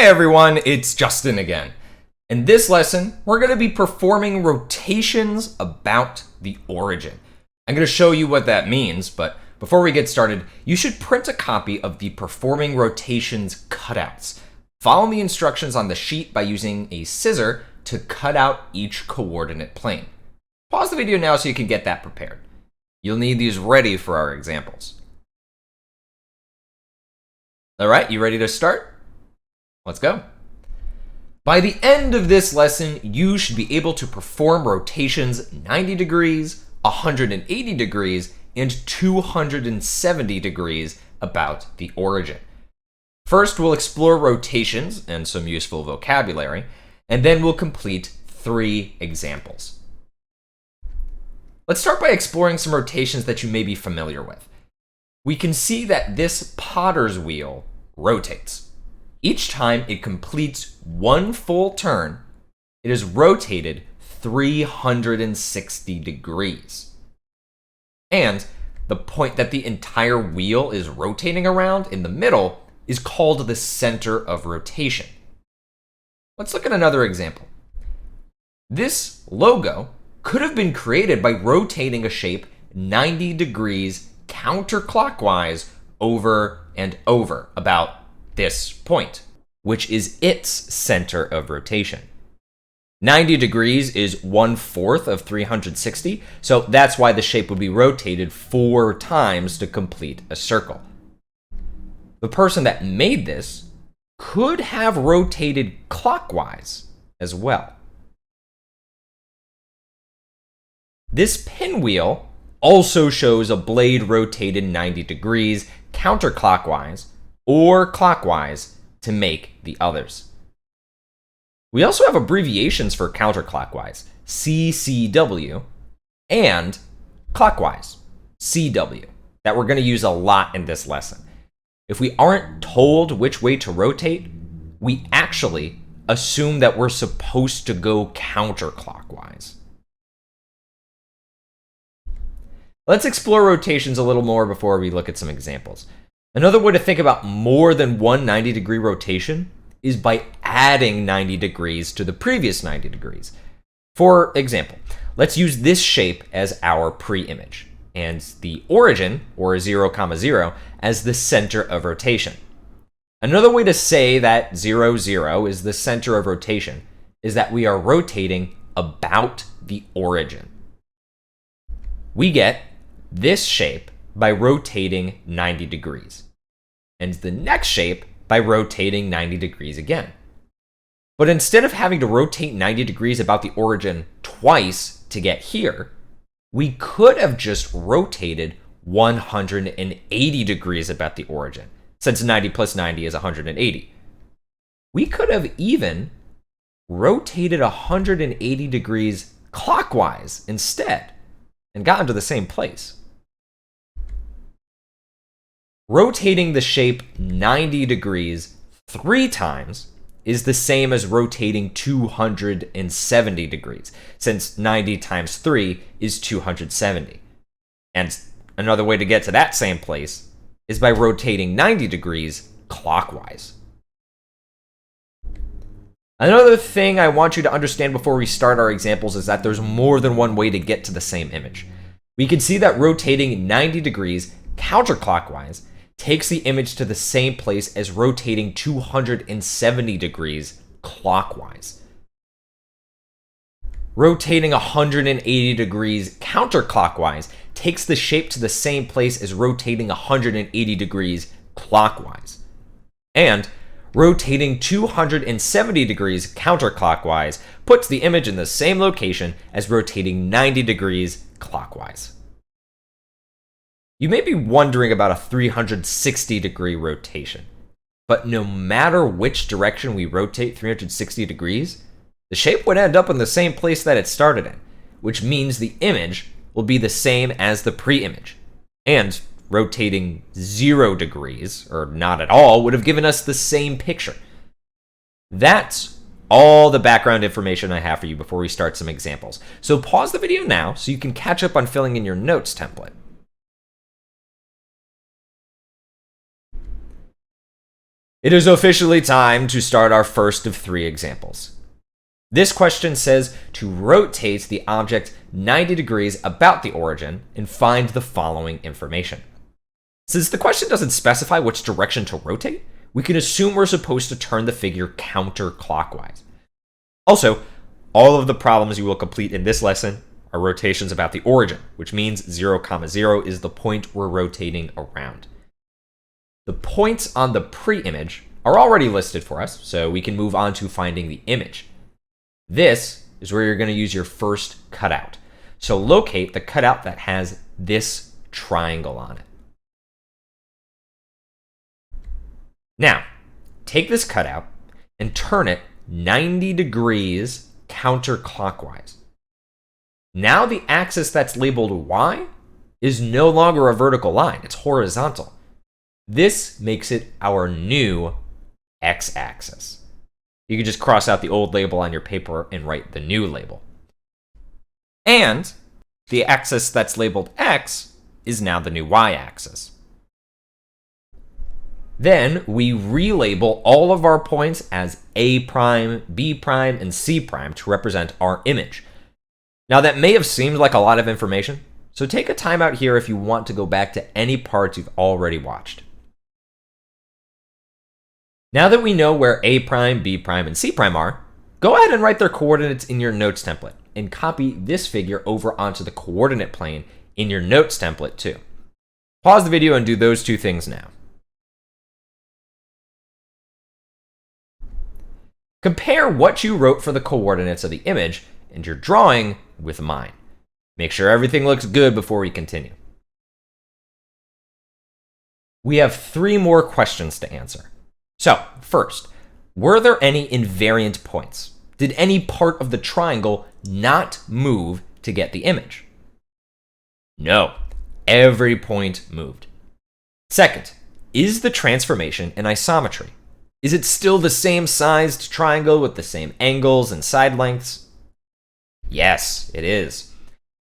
Hey everyone, it's Justin again. In this lesson, we're going to be performing rotations about the origin. I'm going to show you what that means, but before we get started, you should print a copy of the performing rotations cutouts. Follow the instructions on the sheet by using a scissor to cut out each coordinate plane. Pause the video now so you can get that prepared. You'll need these ready for our examples. All right, you ready to start? Let's go. By the end of this lesson, you should be able to perform rotations 90 degrees, 180 degrees, and 270 degrees about the origin. First, we'll explore rotations and some useful vocabulary, and then we'll complete 3 examples. Let's start by exploring some rotations that you may be familiar with. We can see that this potter's wheel rotates. Each time it completes one full turn, it is rotated 360 degrees. And the point that the entire wheel is rotating around in the middle is called the center of rotation. Let's look at another example. This logo could have been created by rotating a shape 90 degrees counterclockwise over and over about this point, which is its center of rotation. 90 degrees is 1/4 of 360, so that's why the shape would be rotated 4 times to complete a circle. The person that made this could have rotated clockwise as well. This pinwheel also shows a blade rotated 90 degrees counterclockwise or clockwise to make the others. We also have abbreviations for counterclockwise, CCW, and clockwise, CW, that we're going to use a lot in this lesson. If we aren't told which way to rotate, we actually assume that we're supposed to go counterclockwise. Let's explore rotations a little more before we look at some examples. Another way to think about more than one 90-degree rotation is by adding 90 degrees to the previous 90 degrees. For example, let's use this shape as our pre-image, and the origin, or 0, 0, as the center of rotation. Another way to say that 0, 0 is the center of rotation is that we are rotating about the origin. We get this shape by rotating 90 degrees, and the next shape by rotating 90 degrees again. But instead of having to rotate 90 degrees about the origin twice to get here, we could have just rotated 180 degrees about the origin, since 90 plus 90 is 180. We could have even rotated 180 degrees clockwise instead and gotten to the same place. Rotating the shape 90 degrees 3 times is the same as rotating 270 degrees, since 90 times 3 is 270. And another way to get to that same place is by rotating 90 degrees clockwise. Another thing I want you to understand before we start our examples is that there's more than one way to get to the same image. We can see that rotating 90 degrees counterclockwise takes the image to the same place as rotating 270 degrees clockwise. Rotating 180 degrees counterclockwise takes the shape to the same place as rotating 180 degrees clockwise. And rotating 270 degrees counterclockwise puts the image in the same location as rotating 90 degrees clockwise. You may be wondering about a 360-degree rotation, but no matter which direction we rotate 360 degrees, the shape would end up in the same place that it started in, which means the image will be the same as the pre-image. And rotating 0 degrees, or not at all, would have given us the same picture. That's all the background information I have for you before we start some examples. So pause the video now so you can catch up on filling in your notes template. It is officially time to start our first of 3 examples. This question says to rotate the object 90 degrees about the origin and find the following information. Since the question doesn't specify which direction to rotate, we can assume we're supposed to turn the figure counterclockwise. Also, all of the problems you will complete in this lesson are rotations about the origin, which means 0, 0 is the point we're rotating around. The points on the pre-image are already listed for us, so we can move on to finding the image. This is where you're going to use your first cutout. So locate the cutout that has this triangle on it. Now, take this cutout and turn it 90 degrees counterclockwise. Now the axis that's labeled Y is no longer a vertical line, it's horizontal. This makes it our new x-axis. You can just cross out the old label on your paper and write the new label. And the axis that's labeled X is now the new y-axis. Then we relabel all of our points as A prime, B prime, and C prime to represent our image. Now that may have seemed like a lot of information, so take a time out here if you want to go back to any parts you've already watched. Now that we know where A prime, B prime, and C prime are, go ahead and write their coordinates in your notes template and copy this figure over onto the coordinate plane in your notes template too. Pause the video and do those 2 things now. Compare what you wrote for the coordinates of the image and your drawing with mine. Make sure everything looks good before we continue. We have 3 more questions to answer. So, first, were there any invariant points? Did any part of the triangle not move to get the image? No, every point moved. Second, is the transformation an isometry? Is it still the same sized triangle with the same angles and side lengths? Yes, it is.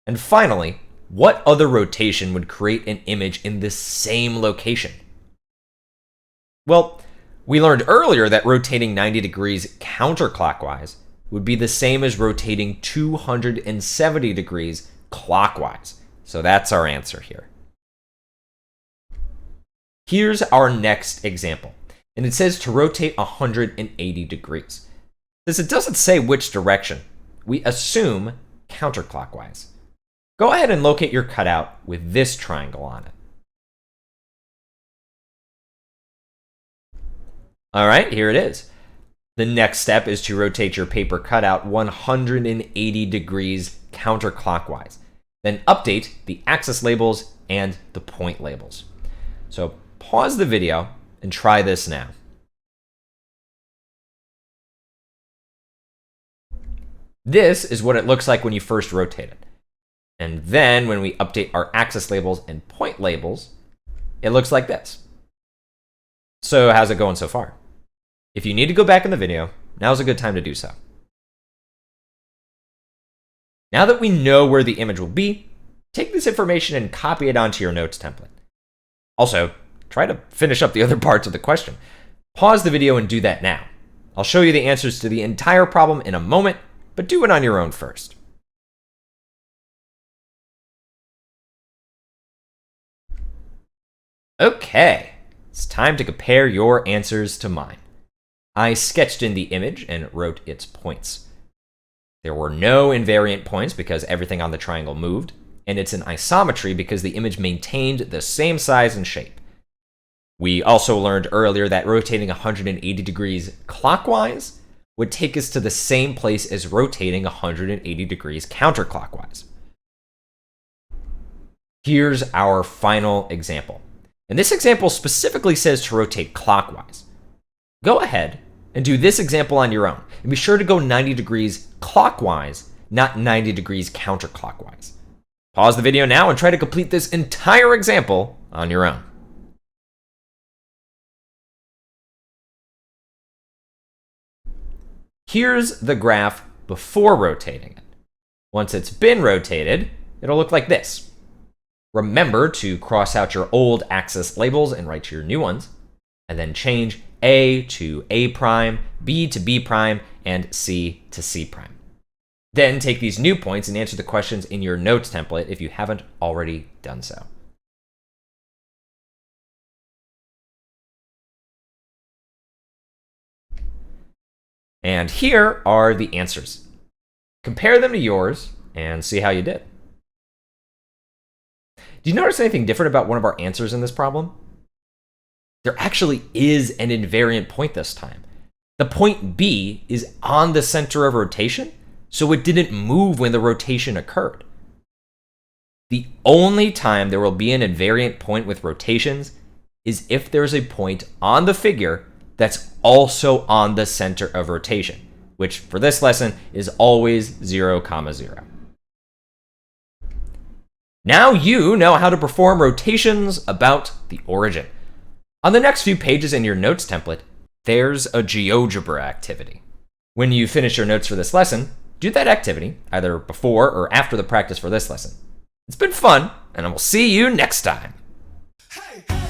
And finally, what other rotation would create an image in the same location? Well, we learned earlier that rotating 90 degrees counterclockwise would be the same as rotating 270 degrees clockwise. So that's our answer here. Here's our next example, and it says to rotate 180 degrees. Since it doesn't say which direction, we assume counterclockwise. Go ahead and locate your cutout with this triangle on it. All right, here it is. The next step is to rotate your paper cutout 180 degrees counterclockwise. Then update the axis labels and the point labels. So pause the video and try this now. This is what it looks like when you first rotate it. And then when we update our axis labels and point labels, it looks like this. So how's it going so far? If you need to go back in the video, now's a good time to do so. Now that we know where the image will be, take this information and copy it onto your notes template. Also, try to finish up the other parts of the question. Pause the video and do that now. I'll show you the answers to the entire problem in a moment, but do it on your own first. Okay, it's time to compare your answers to mine. I sketched in the image and wrote its points. There were no invariant points because everything on the triangle moved, and it's an isometry because the image maintained the same size and shape. We also learned earlier that rotating 180 degrees clockwise would take us to the same place as rotating 180 degrees counterclockwise. Here's our final example. And this example specifically says to rotate clockwise. Go ahead and do this example on your own. And be sure to go 90 degrees clockwise, not 90 degrees counterclockwise. Pause the video now and try to complete this entire example on your own. Here's the graph before rotating it. Once it's been rotated, it'll look like this. Remember to cross out your old axis labels and write your new ones, and then change A to A prime, B to B prime, and C to C prime. Then take these new points and answer the questions in your notes template if you haven't already done so. And here are the answers. Compare them to yours and see how you did. Do you notice anything different about one of our answers in this problem? There actually is an invariant point this time. The point B is on the center of rotation, so it didn't move when the rotation occurred. The only time there will be an invariant point with rotations is if there's a point on the figure that's also on the center of rotation, which for this lesson is always 0, 0. Now you know how to perform rotations about the origin. On the next few pages in your notes template, there's a GeoGebra activity. When you finish your notes for this lesson, do that activity either before or after the practice for this lesson. It's been fun, and I will see you next time. Hey.